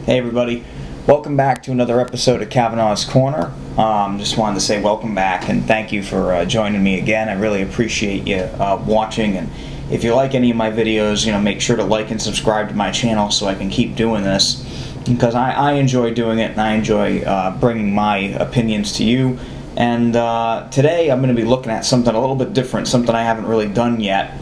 Hey everybody, welcome back to another episode of Kavanaugh's Corner. Just wanted to say welcome back and thank you for joining me again. I really appreciate you watching, and if you like any of my videos, make sure to like and subscribe to my channel so I can keep doing this, because I enjoy doing it and I enjoy bringing my opinions to you. And today I'm going to be looking at something a little bit different, something I haven't really done yet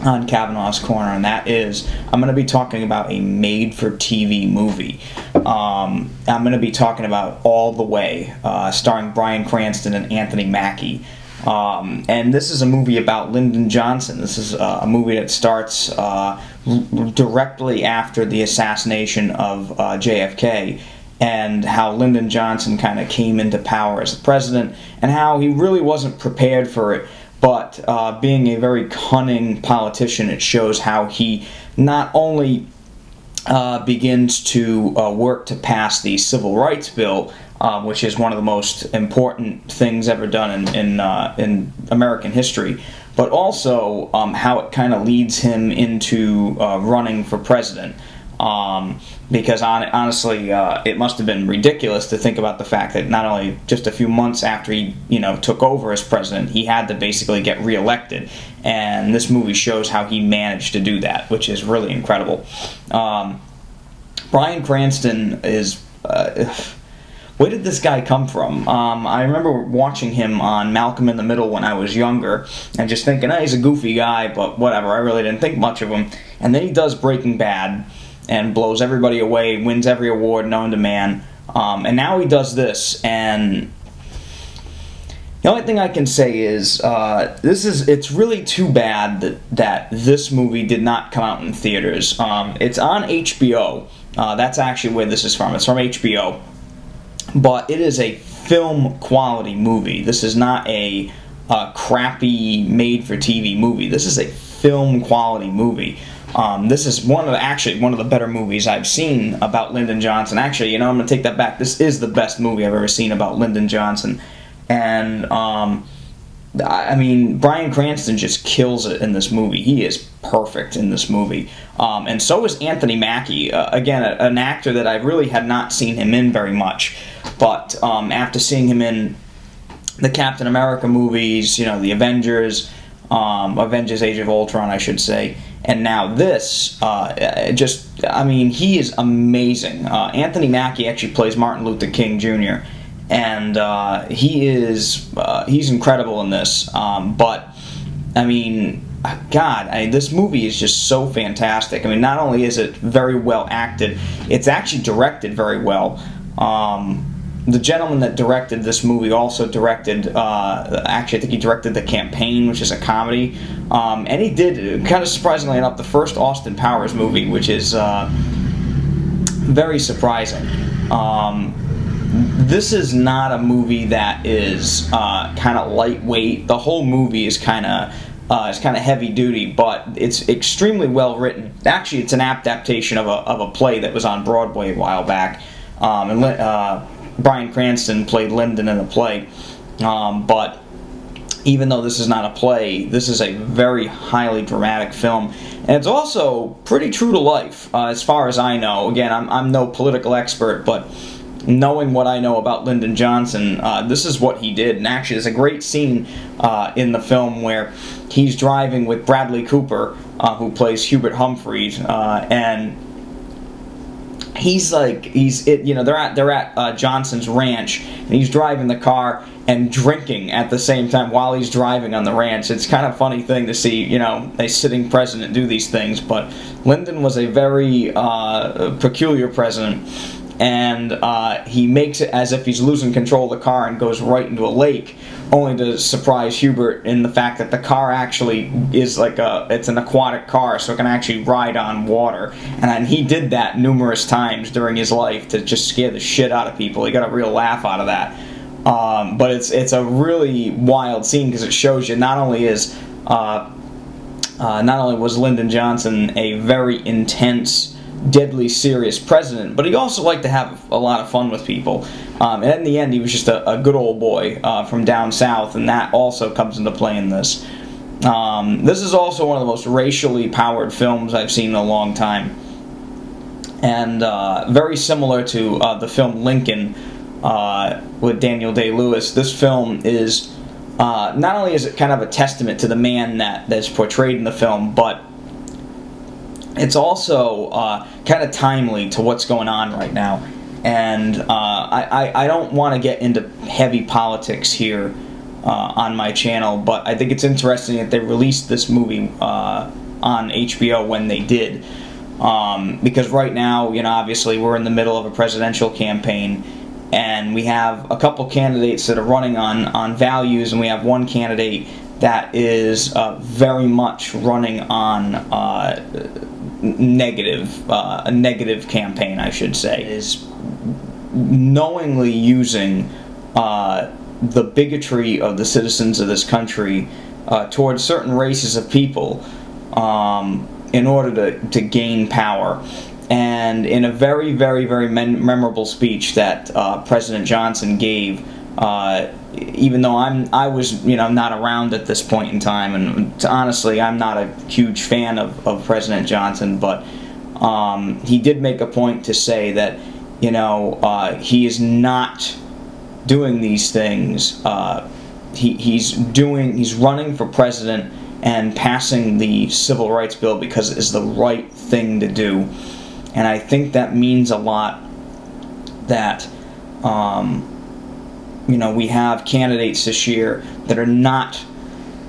on Kavanaugh's Corner, and that is I'm going to be talking about a made-for-TV movie. I'm going to be talking about All the Way, starring Bryan Cranston and Anthony Mackie. And this is a movie about Lyndon Johnson. This is a movie that starts directly after the assassination of JFK, and how Lyndon Johnson kind of came into power as the president, and how he really wasn't prepared for it. But being a very cunning politician, it shows how he not only begins to work to pass the Civil Rights Bill, which is one of the most important things ever done in American history, but also how it kind of leads him into running for president. Because honestly, it must have been ridiculous to think about the fact that not only just a few months after he, took over as president, he had to basically get reelected. And this movie shows how he managed to do that, which is really incredible. Bryan Cranston is... where did this guy come from? I remember watching him on Malcolm in the Middle when I was younger, and just thinking, he's a goofy guy, but whatever, I really didn't think much of him. And then he does Breaking Bad, and blows everybody away, wins every award known to man, and now he does this, and the only thing I can say is, it's really too bad that this movie did not come out in theaters. It's on HBO, that's actually where this is from, it's from HBO, but it is a film quality movie. This is not a crappy made-for-TV movie, this is a film quality movie. This is one of the better movies I've seen about Lyndon Johnson. Actually, I'm going to take that back. This is the best movie I've ever seen about Lyndon Johnson. And, I mean, Bryan Cranston just kills it in this movie. He is perfect in this movie. And so is Anthony Mackie. Again, an actor that I really had not seen him in very much. But after seeing him in the Captain America movies, the Avengers Age of Ultron, I should say, and now this, he is amazing. Anthony Mackie actually plays Martin Luther King Jr., and he's incredible in this. But, this movie is just so fantastic. Not only is it very well acted, it's actually directed very well. The gentleman that directed this movie also directed, I think he directed The Campaign, which is a comedy, and he did, kind of surprisingly enough, the first Austin Powers movie, which is very surprising. This is not a movie that is kind of lightweight. The whole movie is kind of heavy duty, but it's extremely well written. Actually, it's an adaptation of a play that was on Broadway a while back, and Bryan Cranston played Lyndon in the play, but even though this is not a play, this is a very highly dramatic film, and it's also pretty true to life, as far as I know. Again, I'm no political expert, but knowing what I know about Lyndon Johnson, this is what he did. And actually, there's a great scene in the film where he's driving with Bradley Cooper, who plays Hubert Humphreys, and they're at Johnson's ranch, and he's driving the car and drinking at the same time while he's driving on the ranch. It's kind of a funny thing to see, a sitting president do these things, but Lyndon was a very peculiar president, and he makes it as if he's losing control of the car and goes right into a lake, only to surprise Hubert in the fact that the car actually is it's an aquatic car, so it can actually ride on water. And he did that numerous times during his life to just scare the shit out of people. He got a real laugh out of that. But it's a really wild scene, because it shows you not only was Lyndon Johnson a very intense, deadly serious president, but he also liked to have a lot of fun with people. And in the end, he was just a good old boy from down south, and that also comes into play in this. This is also one of the most racially powered films I've seen in a long time. And very similar to the film Lincoln with Daniel Day-Lewis, this film is not only is it kind of a testament to the man that's portrayed in the film, but it's also kind of timely to what's going on right now. And I don't want to get into heavy politics here on my channel, but I think it's interesting that they released this movie on HBO when they did. Because right now, obviously we're in the middle of a presidential campaign, and we have a couple candidates that are running on values, and we have one candidate that is very much running on a negative campaign, I should say, is knowingly using the bigotry of the citizens of this country towards certain races of people in order to gain power. And in a very, very, very memorable speech that President Johnson gave, even though I was not around at this point in time, and honestly I'm not a huge fan of President Johnson, but he did make a point to say that he is not doing these things. He's running for president and passing the Civil Rights Bill because it is the right thing to do. And I think that means a lot that we have candidates this year that are not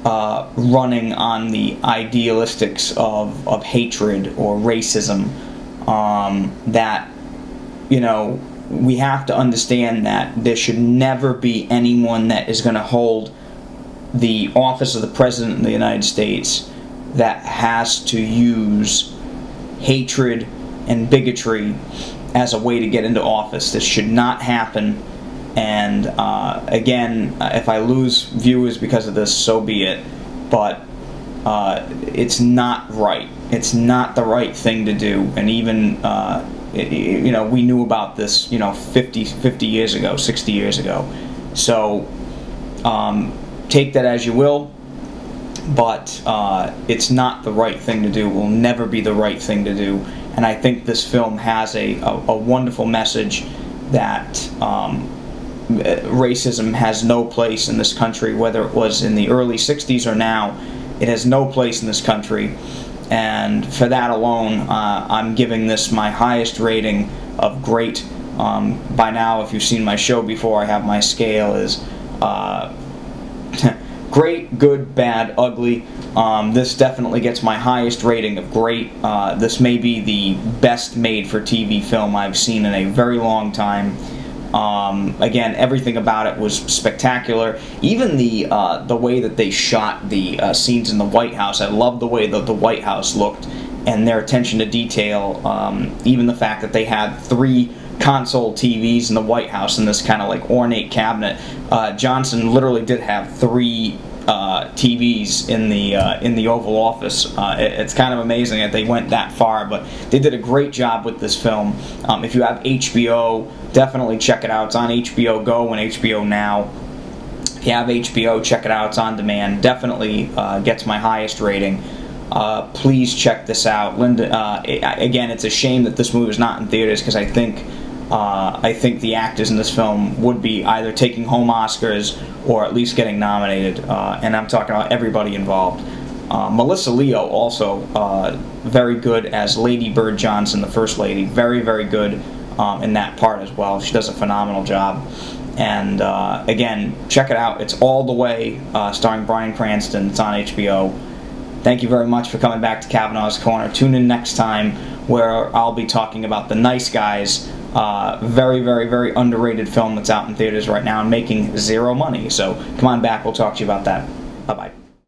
running on the idealistics of hatred or racism. That we have to understand that there should never be anyone that is going to hold the office of the President of the United States that has to use hatred and bigotry as a way to get into office. This should not happen. And again, if I lose viewers because of this, so be it. But it's not right. It's not the right thing to do. And even we knew about this 50 years ago, 60 years ago. So take that as you will, but it's not the right thing to do. Will never be the right thing to do. And I think this film has a wonderful message that racism has no place in this country, whether it was in the early 60s or now. It has no place in this country. And for that alone, I'm giving this my highest rating of great. By now, if you've seen my show before, I have my scale is great, good, bad, ugly. This definitely gets my highest rating of great. This may be the best made-for-TV film I've seen in a very long time. Again, everything about it was spectacular. Even the way that they shot the scenes in the White House. I love the way that the White House looked and their attention to detail. Even the fact that they had 3 console TVs in the White House in this kind of like ornate cabinet. Johnson literally did have 3 TVs in the Oval Office. It's kind of amazing that they went that far, but they did a great job with this film. If you have HBO, definitely check it out. It's on HBO Go and HBO Now. If you have HBO, check it out. It's on demand. Definitely gets my highest rating. Please check this out. Linda. Again, it's a shame that this movie is not in theaters because I think the actors in this film would be either taking home Oscars or at least getting nominated, and I'm talking about everybody involved. Melissa Leo also very good as Lady Bird Johnson, the First Lady. Very, very good in that part as well. She does a phenomenal job. And again, check it out. It's All the Way, starring Bryan Cranston. It's on HBO. Thank you very much for coming back to Kavanaugh's Corner. Tune in next time where I'll be talking about The Nice Guys. Very, very, very underrated film that's out in theaters right now and making 0 money. So come on back. We'll talk to you about that. Bye-bye.